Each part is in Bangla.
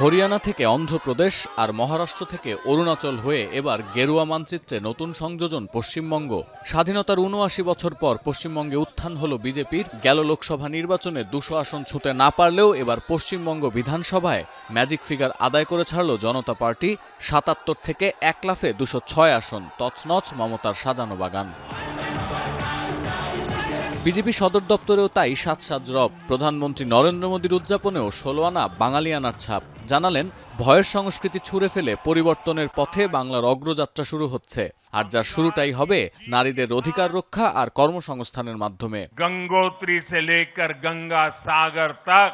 হরিয়ানা থেকে অন্ধ্রপ্রদেশ আর মহারাষ্ট্র থেকে অরুণাচল হয়ে এবার গেরুয়া মানচিত্রে নতুন সংযোজন পশ্চিমবঙ্গ। স্বাধীনতার ৭৯ বছর পর পশ্চিমবঙ্গে উত্থান হলো বিজেপির। গেল লোকসভা নির্বাচনে ২০০ আসন ছুঁতে না পারলেও এবার পশ্চিমবঙ্গ বিধানসভায় ম্যাজিক ফিগার আদায় করে ছাড়ল জনতা পার্টি। ৭৭ থেকে এক লাফে ২০৬ আসন, তছনছ মমতার সাজানো বাগান। বিজেপি সদর দপ্তরেও তাই সাজ রব। প্রধানমন্ত্রী নরেন্দ্র মোদীর উদযাপনেও ১৬ আনা বাঙালিয়ানার ছাপ। জানালেন, ভয়ের সংস্কৃতি ছুঁড়ে ফেলে পরিবর্তনের পথে বাংলার অগ্রযাত্রা শুরু হচ্ছে, আর যার শুরুটাই হবে নারীদের অধিকার রক্ষা আর কর্মসংস্থানের মাধ্যমে। গঙ্গোত্রী से लेकर गंगा सागर तक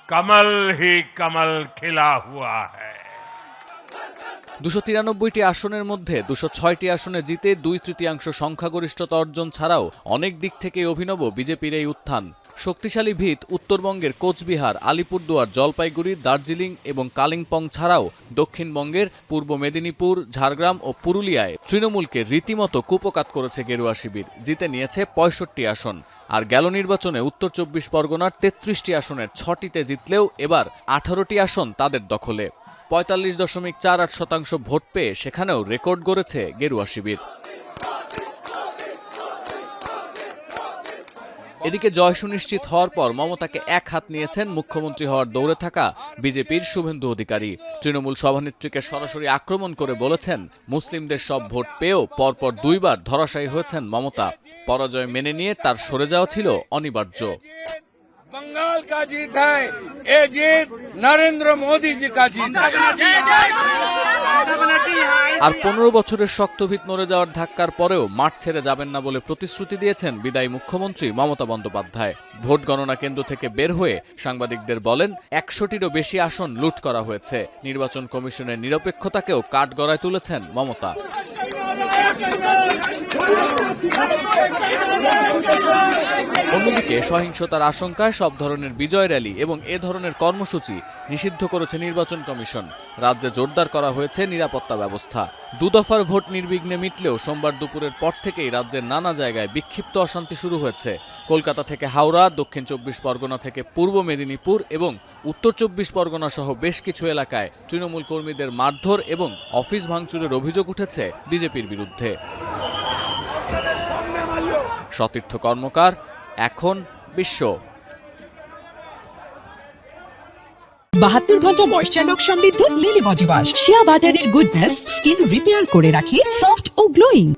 कमल ही कमल खिला हुआ है। ২৯৩টি আসনের মধ্যে ২০৬টি আসনে জিতে ২/৩ সংখ্যাগরিষ্ঠতা অর্জন ছাড়াও অনেক দিক থেকে অভিনব বিজেপির এই উত্থান। শক্তিশালী ভিত উত্তরবঙ্গের কোচবিহার, আলিপুরদুয়ার, জলপাইগুড়ি, দার্জিলিং এবং কালিম্পং ছাড়াও দক্ষিণবঙ্গের পূর্ব মেদিনীপুর, ঝাড়গ্রাম ও পুরুলিয়ায় তৃণমূলকে রীতিমতো কুপকাত করেছে গেরুয়া শিবির। জিতে নিয়েছে ৬৫টি আসন। আর গেল নির্বাচনে উত্তর ২৪ পরগনার ৩৩টি আসনের ৬টিতে জিতলেও এবার ১৮টি আসন তাদের দখলে। ৪৫.৪৮% ভোট পেয়ে সেখানেও রেকর্ড গড়েছে গেরুয়া শিবির। এদিকে জয় সুনিশ্চিত হওয়ার পর মমতাকে এক হাত নিয়েছেন মুখ্যমন্ত্রী হওয়ার দৌড়ে থাকা বিজেপির শুভেন্দু অধিকারী। তৃণমূল সভানেত্রীকে সরাসরি আক্রমণ করে বলেছেন, মুসলিমদের সব ভোট পেয়েও পরপর ২ বার ধরাশায়ী হয়েছেন মমতা। পরাজয় মেনে নিয়ে তার সরে যাওয়া ছিল অনিবার্য। बंगाल का जीत है, ये जीत नरेंद्र मोदी जी का जीत है। আর ১৫ বছরের শক্তভিত নড়ে যাওয়ার ধাক্কার পরেও মাঠ ছেড়ে যাবেন না বলে প্রতিশ্রুতি দিয়েছেন বিদায়ী মুখ্যমন্ত্রী মমতা বন্দ্যোপাধ্যায়। ভোট গণনা কেন্দ্র থেকে বের হয়ে সাংবাদিকদের বলেন, ১০০টিরও বেশি আসন লুট করা হয়েছে। নির্বাচন কমিশনের নিরপেক্ষতাকেও কাঠগড়ায় তুলেছেন মমতা। অন্যদিকে সহিংসতার আশঙ্কায় সব ধরনের বিজয় র্যালি এবং এ ধরনের কর্মসূচি নিষিদ্ধ করেছে নির্বাচন কমিশন। রাজ্যে জোরদার করা হয়েছে নিরাপত্তা ব্যবস্থা। ২ দফার ভোট নির্বিঘ্নে মিটলেও সোমবার দুপুরের পর থেকেই রাজ্যের নানা জায়গায় বিক্ষিপ্ত অশান্তি শুরু হয়েছে। কলকাতা থেকে হাওড়া, দক্ষিণ ২৪ পরগনা থেকে পূর্ব মেদিনীপুর এবং উত্তর ২৪ পরগনা সহ বেশ কিছু এলাকায় তৃণমূল কর্মীদের মারধর এবং অফিস ভাঙচুরের অভিযোগ উঠেছে বিজেপির বিরুদ্ধে। সতীর্থ কর্মকার, এখন বিশ্ব। ৭২ ঘন্টা ময়েশ্চার লক সমৃদ্ধ লিলি বডি ওয়াশ। শিয়া বাটারের গুডনেস স্কিন রিপেয়ার করে রাখে সফট ও গ্লোয়িং।